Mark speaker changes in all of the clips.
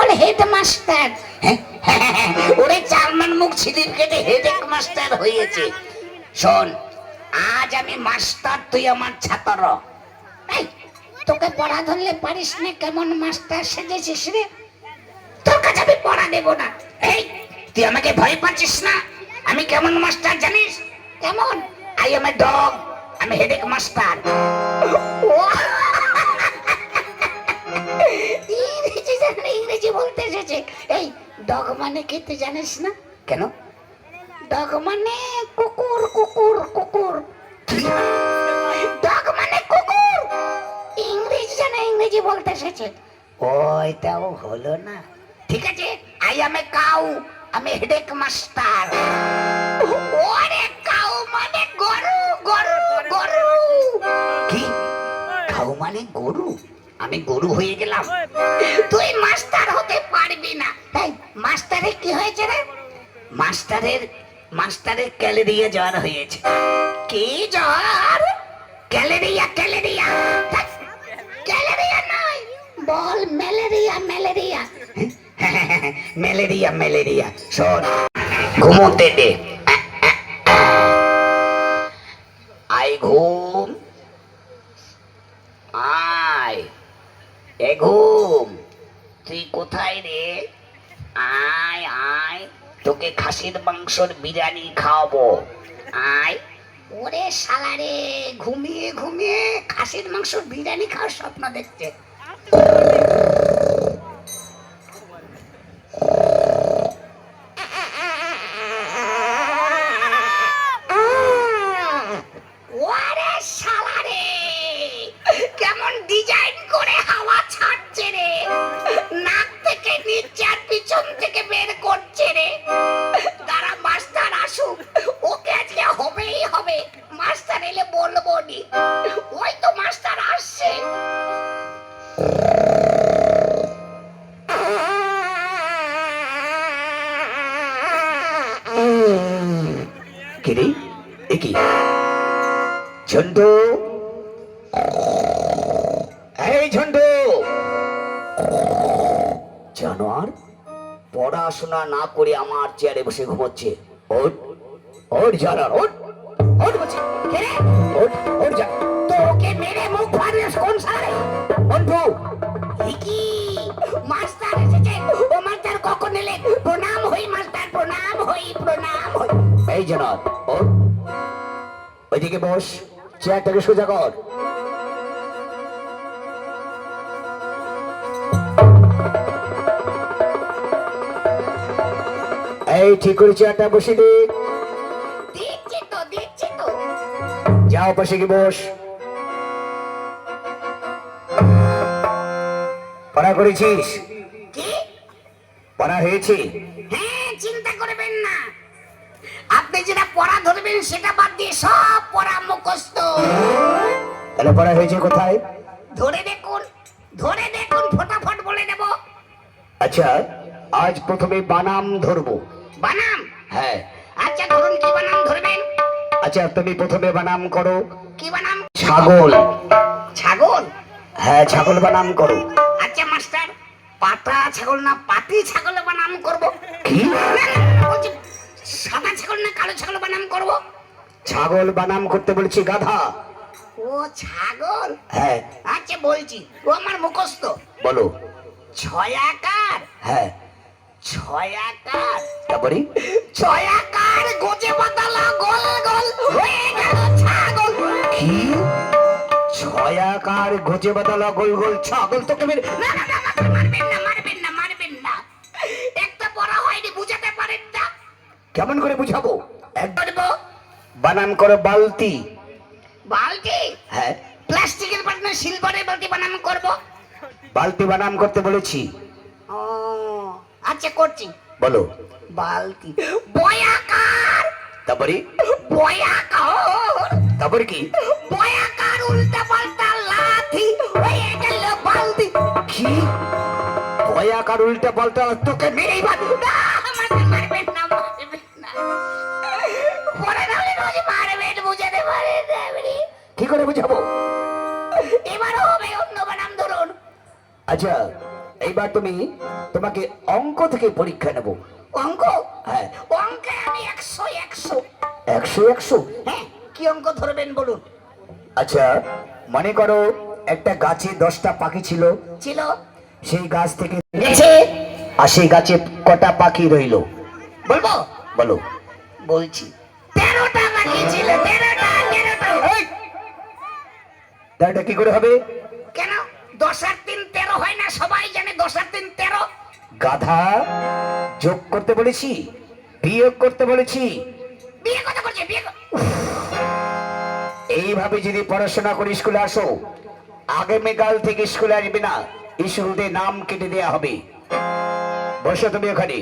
Speaker 1: বলে হেডমাস্টার। ওরে চারমান মুখ ছিলিপ কেটে হেডেক মাস্টার হয়েছে। শোন, আজ আমি মাস্টার, তুই আমার ছাত্র। এই, তোকে পড়া ধরলে পারিস না, কেমন মাস্টার সেজেছিস রে। তোর কাছে আমি পড়া দেব না। এই, তুই আমাকে ভয় পাচ্ছিস না? আমি কেমন মাস্টার জানিস? কেমন? আই এম এ ডগ, আমি হেডেক মাস্টার। ইংরেজি বলতে এসেছে। এই ডগ মানে কি তুই জানিস না? কেন? ডগ মানে কুকুর, কুকুর, কুকুর। ডগ মানে কুকুর। ইংরেজি জানে, ইংরেজি বলতে এসেছে। ওইটাও হলো না। ঠিক আছে, আই এম এ কাউ, আমি হেডেক মাস্টার। ওরে কাউ মানে গরু, গরু, গরু। কি? কাউ মানে গরু? আমি গরু হয়ে গেলাম? তুই মাস্টার হতে পারবি না। এই মাস্টারে কি হয়েছে রে? মাস্টারের ক্যালেরিয়া জ্বর হয়েছে। কি জ্বর? ক্যালেরিয়া, ক্যালেরিয়া। ক্যালেরিয়া নয়, বল ম্যালেরিয়া, ম্যালেরিয়া। Malaria, malaria. শোন, ঘুমোতে দে। আই ঘুম, আয়। এ ঘুম, তুই কোথায় রে? আয় আয়, তোকে খাসির মাংসর বিরিয়ানি খাওয়াবো। আয়। ওরে শালা রে, ঘুমিয়ে ঘুমিয়ে খাসির মাংসর বিরিয়ানি খাওয়ার স্বপ্ন দেখছে। ওরে শালা রে, কেমন ডিজাইন করে হাওয়া ছাড়ছে রে, নাক থেকে নিচে আর পিছন থেকে বের করছে রে। দাঁড়া, মাস্টার আসুক, ওকে আজকে হবেই হবে। মাস্টার এলে বলবো নি। ওই তো মাস্টার আসছে। কিরে, এ কি? ঝন্টু, এই ঝন্টু, জানোয়ার পড়াশোনা না করে আমার চেয়ারে বসে ঘুমোচ্ছে। ওঠ, ওঠ জানোয়ার, ওঠ, ওঠ বলছি। কে রে? ওঠ, ওঠ যা। তোকে মেরে মুখ ফাড়বে কোন সালে? বন্ধু, এ কি? মাস্টার এসেছে। ও মাস্টার কখন এলে? প্রণাম হই মাস্টার, প্রণাম হই, প্রণাম হই। এই জানোয়ার, ওঠ, ওইদিকে বস, চেয়ারটাকে সোজা কর। এই ঠিক করে চেয়ারটা বসে দে। দেখছি তো, দেখছি তো। যাও পাশে গিয়ে বস। পড়া করেছিস? কি পড়া হয়েছে? হ্যাঁ, চিন্তা করবেন না, আপনি যেটা পড়া ধরবেন সেটা বাদ দিয়ে সব পড়া মুখস্থ। তাহলে পড়া হয়েছে কোথায়? ধরে দেখুন, ধরে দেখুন, ফটাফট বলে দেব। আচ্ছা, আজ প্রথমে বানাম ধরবো। বানাম? হ্যাঁ। আচ্ছা ধরুন, কি বানাম ধরবেন? আচ্ছা, তুমি প্রথমে বানাম করো। কি বানাম? ছাগল। ছাগল? হ্যাঁ, ছাগল বানাম করো। আচ্ছা মাস্টার, পাতা ছাগল না পাতি ছাগল বানাম করব? কি? বলছি সাদা ছাগল না কালো ছাগল বানাম করব? ছাগল বানাম করতে বলেছি, গাধা। ও ছাগল? হ্যাঁ। আচ্ছা বলছি, ও আমার মুখস্থ। বলো। ছয়াকার? হ্যাঁ। ছয়াকার, তারপরে? ছয়াকার গোজে বাঁধালো গোল গোল হয়ে গেল ছাগল। কি? ছয়াকার গোজে বাঁধালো গোল গোল ছাগল? তোকে মেরে না না না, মারবেন না, মারবেন না, মারবেন না। একটা পড়া হয়নি, বুঝাতে পারেন না। কেমন করে বুঝাবো? একবার বানাম করো বালতি। বালতি? হ্যাঁ। প্লাস্টিকের বানাম সিলভারের বালতি বানাম করব? বালতি বানাম করতে বলেছি। ও আচ্ছা, করছি। বলো। বালতি। বয়াকার। তারপরে? বয়াকার। তারপরে কি? বয়াকার উল্টা পাল্টা লাঠি হয়ে গেল বালতি। কি? বয়াকার উল্টা পাল্টা? তোকে মেরেই বাদ। মারবেন না, মারবেন না। পরে নাহলে রোজ মারবেন, বুঝাতে পারেন না। কি করে বুঝাবো? এবারও হবে, অন্য বানাম ধরুন। আচ্ছা,
Speaker 2: এইবার তোমাকে অঙ্ক থেকে পরীক্ষা নেব।
Speaker 1: অঙ্ক?
Speaker 2: হ্যাঁ।
Speaker 1: অঙ্কে আমি 100
Speaker 2: একশো একশো?
Speaker 1: হ্যাঁ, কি অঙ্ক ধরবেন বলুন।
Speaker 2: আচ্ছা, মনে করো একটা গাছে 10টা পাখি ছিল।
Speaker 1: ছিল।
Speaker 2: সেই গাছ থেকে
Speaker 1: গেছে।
Speaker 2: আর সেই গাছে কটা পাখি রইলো?
Speaker 1: বলবো?
Speaker 2: বলো।
Speaker 1: বলছি, 13টা বাকি ছিল। 13টা।
Speaker 2: এই, তাহলে কি করে হবে?
Speaker 1: কেন? 10 আর 3 13 হয় না? সবাই জানে 10 আর 3 13।
Speaker 2: গাধা, যোগ করতে বলেছি, বিয়োগ করতে বলেছি।
Speaker 1: বিয়ে কথা করছে, বিয়ে
Speaker 2: এইভাবে যদি পড়াশোনা করে স্কুলে আসো, আগামীকাল থেকে স্কুলে আসবে না, স্কুলে নাম কেটে দেয়া হবে। বসো তুমি ওখানে।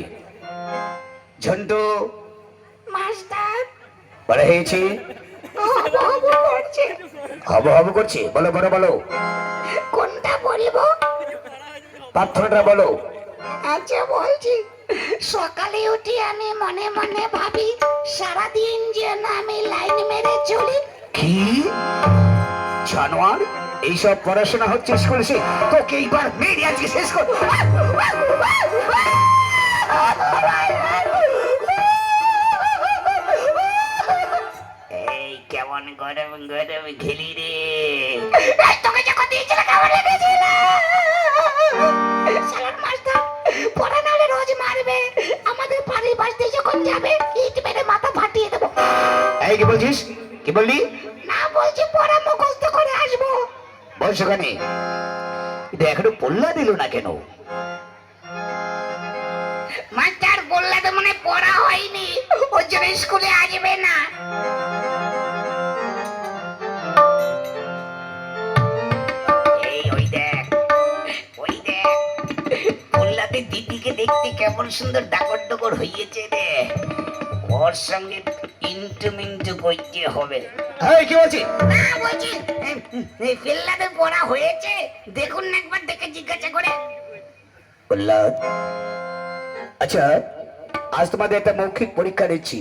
Speaker 2: ঝন্টু,
Speaker 1: মাস্টার।
Speaker 2: বলা হয়েছে?
Speaker 1: করছে।
Speaker 2: হব হব করছে। বলো বলো বলো,
Speaker 1: কোনটা বলবো?
Speaker 2: প্রার্থনাটা বলো।
Speaker 1: আচ্ছা বলছি, সকালে উঠে আমি মনে মনে ভাবি সারাদিন যেন আমি লাইন মেরে চলি।
Speaker 2: কি জানোয়ার, এইসব পড়াশোনা হচ্ছে স্কুলে? সে তোকে এইবার মেরে আজকে শেষ কর।
Speaker 1: এই কেমন গরম গরম ঘেলি রে। তোকে যখন দিয়েছিল কেমন লেগেছিল? শালার মাস্টার পড়া নালে রোজ মারবে। আমাদের বাড়ির বাসতে যখন যাবে ইট মেরে মাথা ফাটিয়ে দেবো।
Speaker 2: এই কি বলছিস? কি বললি?
Speaker 1: না, বলছি পড়া মুখস্থ করে আসবো।
Speaker 2: বলছো ওখানে, কিন্তু এখনো পল্লা দিল না কেন?
Speaker 1: মাস্টার বললে তো মনে পড়া হয়নি, ওর জন্য স্কুলে আসবে না। এই ওই দেখ, বললাতে দিদিকে দেখতে কেমন সুন্দর ডাকর ডকর হইয়েছে রে। ওর সঙ্গে ইন্টু মিন্টু করতে হবে।
Speaker 2: এই কি বলছি?
Speaker 1: না, বলছি ফেললাতে পড়া হয়েছে, দেখুন না একবার, দেখে জিজ্ঞাসা করে।
Speaker 2: পল্লা, আচ্ছা আজ তোমাদের একটা মৌখিক পরীক্ষা নিচ্ছি।